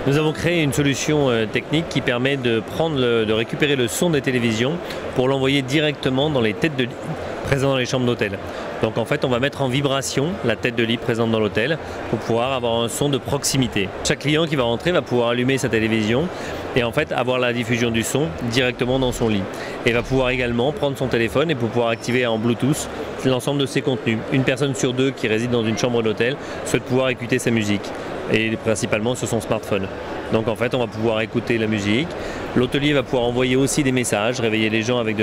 Nous avons créé une solution technique qui permet de récupérer le son des télévisions pour l'envoyer directement dans les têtes de lit présentes dans les chambres d'hôtel. Donc en fait, on va mettre en vibration la tête de lit présente dans l'hôtel pour pouvoir avoir un son de proximité. Chaque client qui va rentrer va pouvoir allumer sa télévision et en fait avoir la diffusion du son directement dans son lit. Et va pouvoir également prendre son téléphone et pour pouvoir activer en Bluetooth l'ensemble de ses contenus. Une personne sur deux qui réside dans une chambre d'hôtel souhaite pouvoir écouter sa musique et principalement sur son smartphone. Donc en fait, on va pouvoir écouter la musique. L'hôtelier va pouvoir envoyer aussi des messages, réveiller les gens avec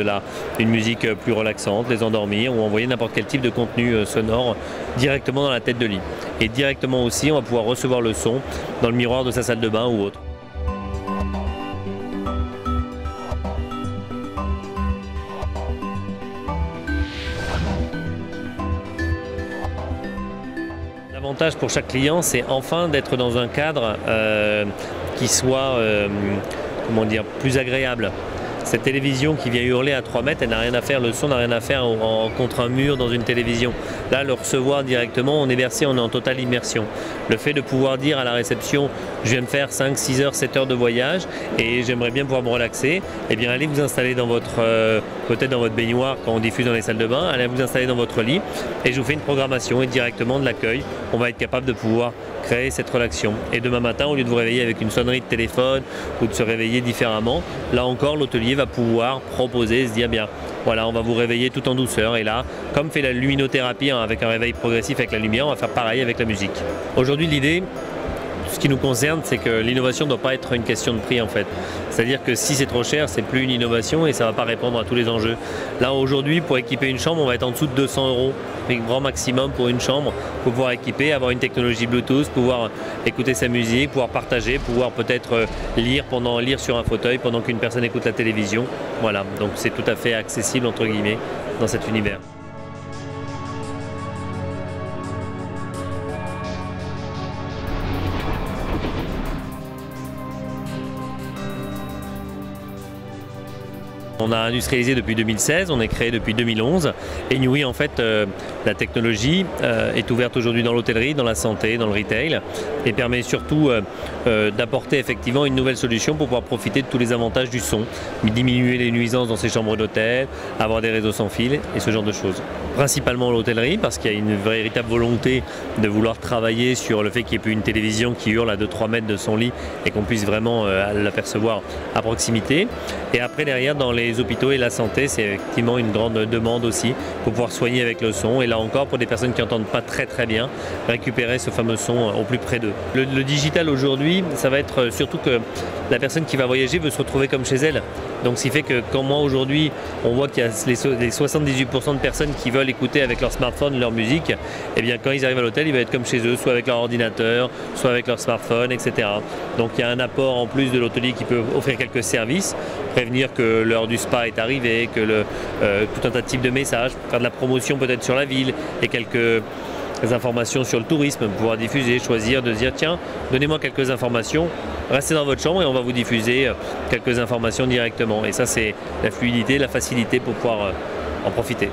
une musique plus relaxante, les endormir ou envoyer n'importe quel type de contenu sonore directement dans la tête de lit. Et directement aussi, on va pouvoir recevoir le son dans le miroir de sa salle de bain ou autre. L'avantage pour chaque client, c'est enfin d'être dans un cadre qui soit plus agréable. Cette télévision qui vient hurler à 3 mètres, elle n'a rien à faire, le son n'a rien à faire contre un mur dans une télévision. Là, le recevoir directement, on est versé, on est en totale immersion. Le fait de pouvoir dire à la réception, je viens de faire 5, 6 heures, 7 heures de voyage et j'aimerais bien pouvoir me relaxer, eh bien allez vous installer dans peut-être dans votre baignoire quand on diffuse dans les salles de bain, allez vous installer dans votre lit et je vous fais une programmation et directement de l'accueil, on va être capable de pouvoir créer cette relaxation. Et demain matin, au lieu de vous réveiller avec une sonnerie de téléphone ou de se réveiller différemment, là encore, l'hôtelier va pouvoir proposer, se dire bien, voilà, on va vous réveiller tout en douceur. Et là, comme fait la luminothérapie avec un réveil progressif avec la lumière, on va faire pareil avec la musique. Aujourd'hui, l'idée, ce qui nous concerne, c'est que l'innovation ne doit pas être une question de prix en fait. C'est-à-dire que si c'est trop cher, c'est plus une innovation et ça ne va pas répondre à tous les enjeux. Là aujourd'hui, pour équiper une chambre, on va être en dessous de 200 €, mais grand maximum pour une chambre, pour pouvoir équiper, avoir une technologie Bluetooth, pouvoir écouter sa musique, pouvoir partager, pouvoir peut-être lire sur un fauteuil pendant qu'une personne écoute la télévision. Voilà, donc c'est tout à fait accessible entre guillemets dans cet univers. On a industrialisé depuis 2016, on est créé depuis 2011 et Newy, en fait, la technologie est ouverte aujourd'hui dans l'hôtellerie, dans la santé, dans le retail et permet surtout d'apporter effectivement une nouvelle solution pour pouvoir profiter de tous les avantages du son, diminuer les nuisances dans ces chambres d'hôtel, avoir des réseaux sans fil et ce genre de choses. Principalement l'hôtellerie parce qu'il y a une véritable volonté de vouloir travailler sur le fait qu'il n'y ait plus une télévision qui hurle à 2-3 mètres de son lit et qu'on puisse vraiment l'apercevoir à proximité. Et après derrière dans les hôpitaux et la santé, c'est effectivement une grande demande aussi pour pouvoir soigner avec le son. Et là encore, pour des personnes qui n'entendent pas très bien, récupérer ce fameux son au plus près d'eux. Le digital aujourd'hui, ça va être surtout que la personne qui va voyager veut se retrouver comme chez elle. Donc ce qui fait que quand moi aujourd'hui, on voit qu'il y a les 78% de personnes qui veulent écouter avec leur smartphone leur musique, et bien quand ils arrivent à l'hôtel, ils vont être comme chez eux, soit avec leur ordinateur, soit avec leur smartphone, etc. Donc il y a un apport en plus de l'hôtelier qui peut offrir quelques services, prévenir que l'heure du spa est arrivée, que tout un tas de types de messages, faire de la promotion peut-être sur la ville et quelques informations sur le tourisme, pouvoir diffuser, choisir, de se dire tiens, donnez-moi quelques informations, restez dans votre chambre et on va vous diffuser quelques informations directement. Et ça c'est la fluidité, la facilité pour pouvoir en profiter.